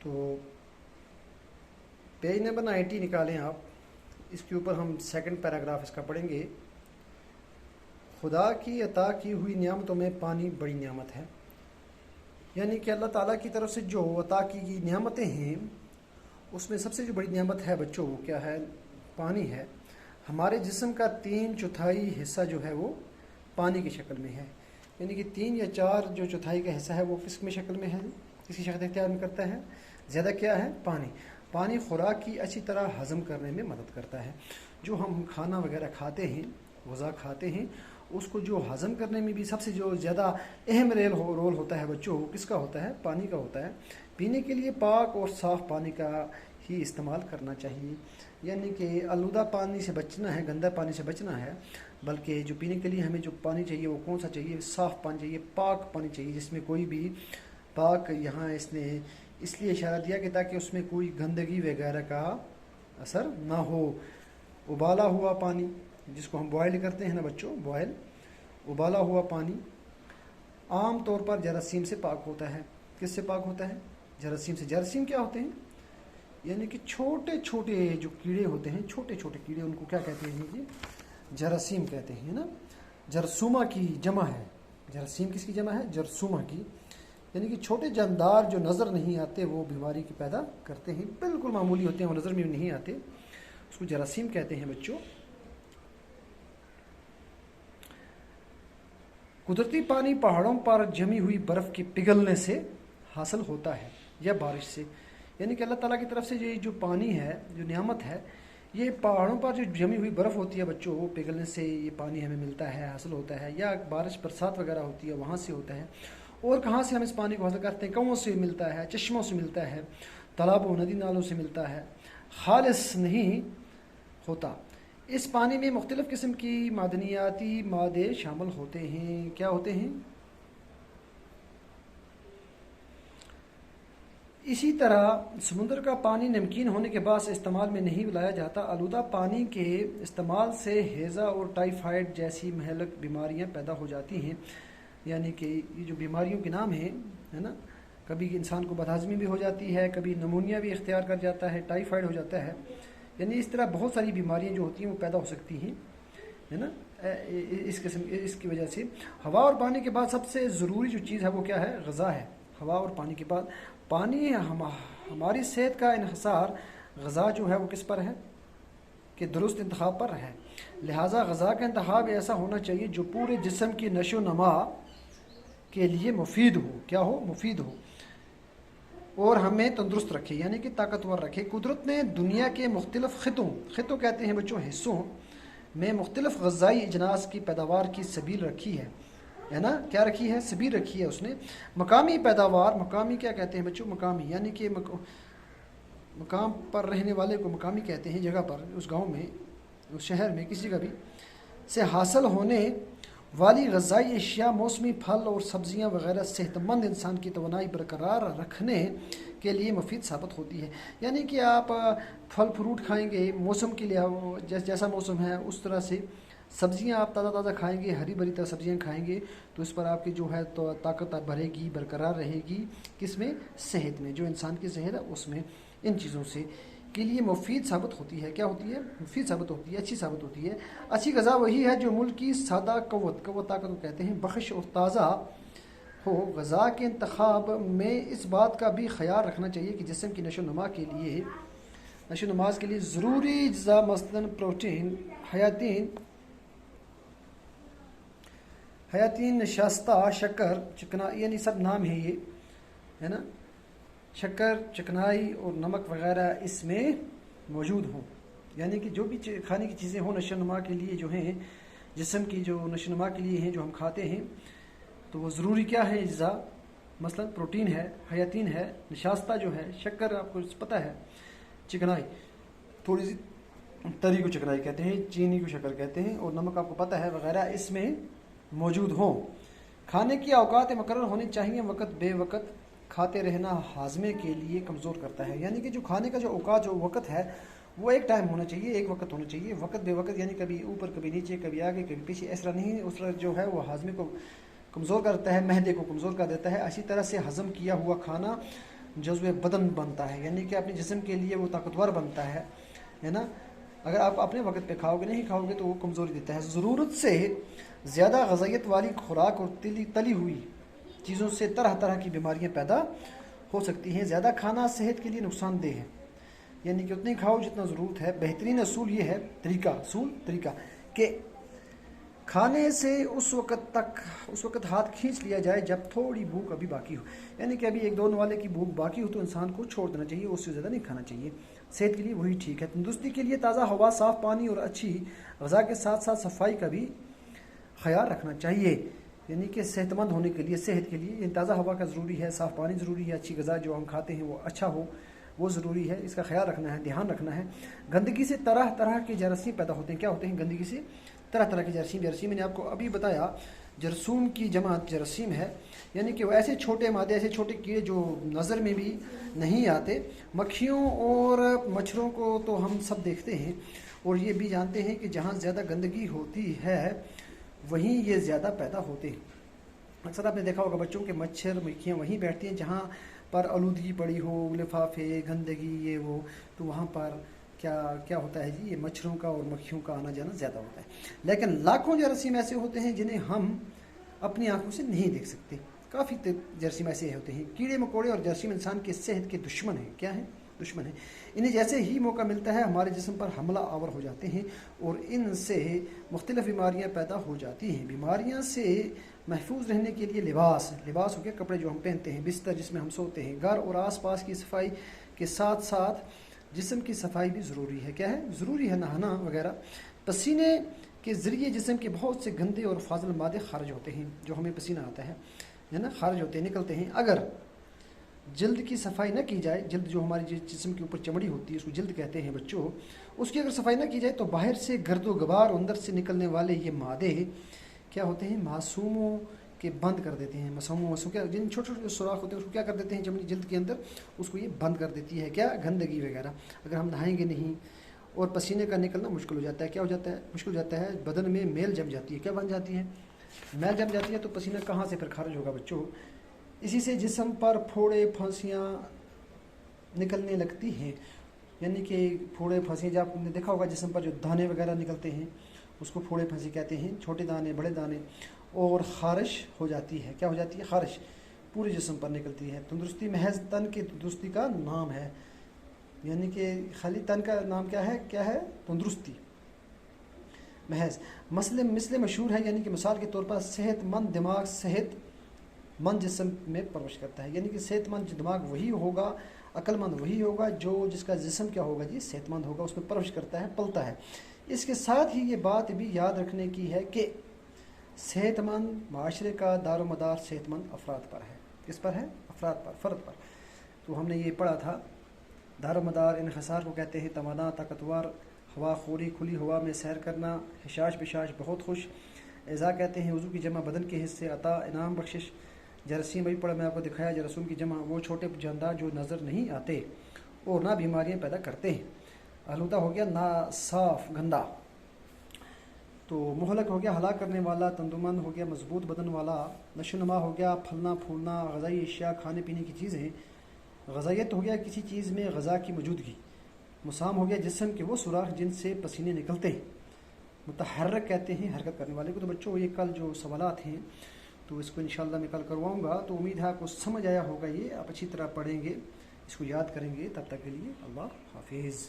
تو page number 90 निकालें आप। इसके ऊपर हम सेकंड पैराग्राफ इसका पढ़ेंगे। खुदा की अता की हुई नियामतों में पानी बड़ी नियामत है। यानी कि अल्लाह ताला की तरफ से जो अता की गई नियामतें हैं उसमें सबसे जो बड़ी नियामत है बच्चों वो क्या है? पानी है। हमारे जिस्म का 3/4 हिस्सा जो है वो पानी की शक्ल में है। यानी कि 3 या 4 जो चौथाई का हिस्सा है वो किस में शक्ल में है, किसी शक्ल इख्तियार में करता है? ज़्यादा क्या है? पानी। पानी खुराक की अच्छी तरह हज़म करने में मदद करता है। जो हम खाना वगैरह खाते हैं, ग़िज़ा खाते हैं, उसको जो हज़म करने में भी सबसे जो ज़्यादा अहम रोल होता है बच्चों, किसका होता है? पानी का होता है। पीने के लिए पाक और साफ़ पानी का ही इस्तेमाल करना चाहिए। यानी कि आलूदा पानी से बचना है, गंदा पानी से बचना है, बल्कि जो पीने के लिए हमें जो पानी चाहिए वो कौन सा चाहिए? साफ़ पानी चाहिए, पाक पानी चाहिए, जिसमें कोई भी पाक, यहाँ इसने इसलिए इशारा दिया कि ताकि उसमें कोई गंदगी वगैरह का असर ना हो। उबाला हुआ पानी, जिसको हम बॉयल करते हैं ना बच्चों, बॉयल, उबाला हुआ पानी आम तौर पर जरासीम से पाक होता है। किससे पाक होता है? जरासीम से। जरासीम क्या होते हैं? यानी कि छोटे छोटे जो कीड़े होते हैं, छोटे छोटे कीड़े, उनको क्या कहते हैं जी? जरासीम कहते हैं ना। जरसूमा की जमा है। जरासीम किसकी जमा है? जरसूमा की। यानी कि छोटे जानदार जो नज़र नहीं आते वो बीमारी की पैदा करते हैं, बिल्कुल मामूली होते हैं, वो नज़र में नहीं आते, उसको जरासीम कहते हैं बच्चों। कुदरती पानी पहाड़ों पर जमी हुई बर्फ़ के पिघलने से हासिल होता है या बारिश से। यानी कि अल्लाह ताला की तरफ से ये जो पानी है, जो नियामत है, ये पहाड़ों पर जो जमी हुई बर्फ़ होती है बच्चों, वो पिघलने से ये पानी हमें मिलता है, हासिल होता है, या बारिश बरसात वगैरह होती है वहाँ से होता है। और कहाँ से हम इस पानी को हासिल करते हैं? कुओं से मिलता है, चश्मों से मिलता है, तालाबों, नदी नालों से मिलता है, खालिस नहीं होता। इस पानी में मुख्तलिफ़ किस्म की मादनियाती मादे शामिल होते हैं। क्या होते हैं? इसी तरह समुद्र का पानी नमकीन होने के बाद से इस्तेमाल में नहीं लाया जाता। आलूदा पानी के इस्तेमाल से हैज़ा और टाइफाइड जैसी महलक बीमारियां पैदा हो जाती हैं। यानी कि ये जो बीमारियों के नाम हैं, है ना, कभी इंसान को बदहज़मी भी हो जाती है, कभी नमूनिया भी इख्तियार कर जाता है, टाइफाइड हो जाता है। यानी इस तरह बहुत सारी बीमारियां जो होती हैं वो पैदा हो सकती हैं, है ना, इस किस्म इसकी वजह से। हवा और पानी के बाद सबसे ज़रूरी जो चीज़ है वो क्या है? ग़िज़ा है। हवा और पानी के बाद पानी हमारी सेहत का इन्हिसार ग़िज़ा जो है वो किस पर है? कि दुरुस्त इंतखाब पर है। लिहाजा ग़िज़ा का इंतखाब ऐसा होना चाहिए जो पूरे जिस्म की नशो नमा के लिए मुफीद हो। क्या हो? मुफीद हो, और हमें तंदुरुस्त रखे, यानी कि ताकतवर रखे। कुदरत ने दुनिया के मुख्तलिफ़ खितों कहते हैं बच्चों, हिस्सों में मुख्तलिफ़ ग़िज़ाई अजनास की पैदावार की सबील रखी है ना। क्या रखी है? सबील रखी है उसने। मकामी पैदावार, मकामी क्या कहते हैं बच्चों? मकामी यानी कि मकाम पर रहने वाले को मकामी कहते हैं, जगह पर, उस गांव में, उस शहर में, किसी का भी, से हासिल होने वाली ग़िज़ाई अशिया, मौसमी फल और सब्ज़ियाँ वगैरह सेहतमंद इंसान की तवानाई बरकरार रखने के लिए मुफीद साबित होती है। यानी कि आप फल फ्रूट खाएंगे मौसम के लिए, जैसा मौसम है उस तरह से सब्ज़ियाँ आप ताज़ा ताज़ा खाएंगे, हरी भरी तरह सब्ज़ियाँ खाएंगे, तो इस पर आपकी जो है तो ताकत बढ़ेगी, बरकरार रहेगी। किसमें? सेहत में, जो इंसान की सेहत है उसमें इन चीज़ों से के लिए मुफीद साबित होती है। क्या होती है? मुफीद साबित होती है, अच्छी साबित होती है। अच्छी ग़िज़ा वही है जो मुल्क की सादा क़व्वत ताकत को कहते हैं, बख्श और ताज़ा हो। ग़िज़ा के इंतखाब में इस बात का भी ख्याल रखना चाहिए कि जिस्म की नशो नुमा के लिए ज़रूरी अज्जा मसलन प्रोटीन, हयातीन, नशास्ता, शक्कर, चिकना, यानी सब नाम है ये, है ना, शक्कर, चिकनाई और नमक वगैरह इसमें मौजूद हों। यानी कि जो भी खाने की चीज़ें हों नशोनुमा के लिए, जो हैं जिस्म की जो नशोनुमा के लिए हैं, जो हम खाते हैं, तो वो ज़रूरी क्या है? अज्जा मसलन प्रोटीन है, हयातीन है, नशास्ता जो है, शक्कर आपको पता है, चिकनाई, थोड़ी सी तरी को चिकनाई कहते हैं, चीनी को शक्कर कहते हैं, और नमक आपको पता है, वगैरह इसमें मौजूद हों। खाने की औकात मुकर्रर होनी चाहिए। वक़्त बे वक़्त खाते रहना हाजमे के लिए कमज़ोर करता है। यानी कि जो खाने का जो औकात, जो वक़्त है, वो एक टाइम होना चाहिए, एक वक़्त होना चाहिए। वक़्त बे वक़्त यानी कभी ऊपर कभी नीचे, कभी आगे कभी पीछे, ऐसा नहीं। उस तरह जो है वो हाजमे को कमज़ोर करता है, महदे को कमज़ोर कर देता है। अच्छी तरह से हज़म किया हुआ खाना जज्व बदन बनता है, यानी कि अपने जिस्म के लिए वो ताकतवर बनता है ना। अगर आप अपने वक्त पे खाओगे नहीं खाओगे तो वो कमज़ोरी देता है। ज़रूरत से ज़्यादा गज़ाइयत वाली खुराक और तली हुई चीज़ों से तरह तरह की बीमारियां पैदा हो सकती हैं। ज़्यादा खाना सेहत के लिए नुकसानदेह है, यानी कि उतनी खाओ जितना ज़रूरत है। बेहतरीन असूल ये है, तरीका कि खाने से उस वक्त हाथ खींच लिया जाए जब थोड़ी भूख अभी बाकी हो, यानी कि अभी 1-2 वाले की भूख बाकी हो तो इंसान को छोड़ देना चाहिए, उससे ज़्यादा नहीं खाना चाहिए। सेहत के लिए वही ठीक है। तंदुरुस्ती के लिए ताज़ा हवा, साफ़ पानी और अच्छी ग़िज़ा के साथ साथ सफाई का भी ख्याल रखना चाहिए, यानी कि सेहतमंद होने के लिए, सेहत के लिए ताज़ा हवा का ज़रूरी है, साफ़ पानी ज़रूरी है, अच्छी ग़िज़ा जो हम खाते हैं वो अच्छा हो, वो ज़रूरी है। इसका ख्याल रखना है, ध्यान रखना है। गंदगी से तरह तरह के जरासीम पैदा होते हैं। क्या होते हैं गंदगी से? तरह तरह के जरासीम मैंने आपको अभी बताया, जरसूम की जमात जरासीम है, यानी कि वो ऐसे छोटे मादे, ऐसे छोटे कीड़े जो नज़र में भी नहीं आते। मक्खियों और मच्छरों को तो हम सब देखते हैं और ये भी जानते हैं कि जहाँ ज़्यादा गंदगी होती है वहीं ये ज़्यादा पैदा होते हैं। अक्सर आपने देखा होगा बच्चों के मच्छर मक्खियाँ वहीं बैठती हैं जहाँ पर आलूदगी पड़ी हो, लिफाफे, गंदगी, ये वो, तो वहाँ पर क्या होता है जी, ये मच्छरों का और मक्खियों का आना जाना ज़्यादा होता है। लेकिन लाखों जरासीम ऐसे होते हैं जिन्हें हम अपनी आंखों से नहीं देख सकते। काफ़ी जरासीम ऐसे होते हैं। कीड़े मकोड़े और जरासीम इंसान की सेहत के दुश्मन हैं। क्या है? दुश्मन है। इन्हें जैसे ही मौका मिलता है हमारे जिस्म पर हमला आवर हो जाते हैं और इनसे मुख्तलिफ बीमारियाँ पैदा हो जाती हैं। बीमारियाँ से महफूज रहने के लिए लिबास हो गया, कपड़े जो हम पहनते हैं, बिस्तर जिसमें हम सोते हैं, घर और आसपास की सफाई के साथ साथ जिस्म की सफाई भी ज़रूरी है। क्या है? ज़रूरी है, नहाना वगैरह। पसीने के ज़रिए जिस्म के बहुत से गंदे और फाजिल मादे खारिज होते हैं, जो हमें पसीना आता है ना, खारिज होते हैं, निकलते हैं। अगर जल्द की सफाई न की जाए, जल्द जो हमारी जिस्म के ऊपर चमड़ी होती है उसको जल्द कहते हैं बच्चों, उसकी अगर सफाई न की जाए तो बाहर से गर्दो गबार, अंदर से निकलने वाले ये मादे क्या होते हैं, मासूमों के बंद कर देते हैं। मासूमों क्या, जिन छोटे छोटे सुराख होते हैं उसको क्या कर देते हैं, चमड़ी जल्द के अंदर उसको ये बंद कर देती है। क्या? गंदगी वगैरह। अगर हम नहाएंगे नहीं और पसीने का निकलना मुश्किल हो जाता है। क्या हो जाता है? मुश्किल हो जाता है, बदन में मेल जम जाती है। क्या बन जाती है? मैल जम जाती है। तो पसीना कहाँ से फिर खारिज होगा बच्चों? इसी से जिस्म पर फोड़े फंसियाँ निकलने लगती हैं, यानी कि फोड़े फंसियाँ, जब आपने देखा होगा जिस्म पर जो दाने वगैरह निकलते हैं उसको फोड़े फंसी कहते हैं, छोटे दाने बड़े दाने। और खारिश हो जाती है। क्या हो जाती है? खारिश पूरे जिस्म पर निकलती है। तंदुरुस्ती महज तन की तंदुरुस्ती का नाम है, यानी कि खाली तन का नाम क्या है? तंदुरुस्ती महज। मसले मशहूर है, यानी कि मिसाल के तौर पर सेहतमंद दिमाग सेहतमंद जिस्म में परवरिश करता है, यानी कि सेहतमंद दिमाग वही होगा, अक्लमंद वही होगा जो जिसका जिस्म क्या होगा जी, सेहतमंद होगा, उसमें परवरिश करता है, पलता है। इसके साथ ही ये बात भी याद रखने की है कि सेहतमंद माशरे का दारोमदार सेहतमंद अफराद पर है। किस पर है? अफराद पर, फ़र्द पर। तो हमने ये पढ़ा था, दारोमदार इन्हिसार को कहते हैं तवाना, ताकतवर, हवा खोरी, खुली हवा में सैर करना, हिशाश बिशाश, बहुत खुश। एज़ा कहते हैं वज़ू की जमा बदन के हिस्से, अता इनाम बख्शिश। जरासीम वही पढ़ा, मैं आपको दिखाया। जरासीम की जमा वो छोटे जानदार जो नज़र नहीं आते और ना बीमारियाँ पैदा करते हैं। आलूदा हो गया ना साफ गंदा। तो मुहलक हो गया हलाक करने वाला। तंदुमंद हो गया मजबूत बदन वाला। नशोनुमा हो गया फलना फूलना, ग़ज़ाई अशिया खाने पीने की चीज़ें। ग़ज़ाइयत हो गया किसी चीज़ में ग़ज़ा की मौजूदगी। मुसाम हो गया जिस्म के वो सुराख जिनसे पसीने निकलते हैं। मुतहर्रक कहते हैं हरकत करने वाले को। तो बच्चों ये कल जो सवालात हैं तो इसको इंशाअल्लाह मैं कल करवाऊँगा। तो उम्मीद है आपको समझ आया होगा, ये आप अच्छी तरह पढ़ेंगे, इसको याद करेंगे। तब तक के लिए अल्लाह हाफिज़।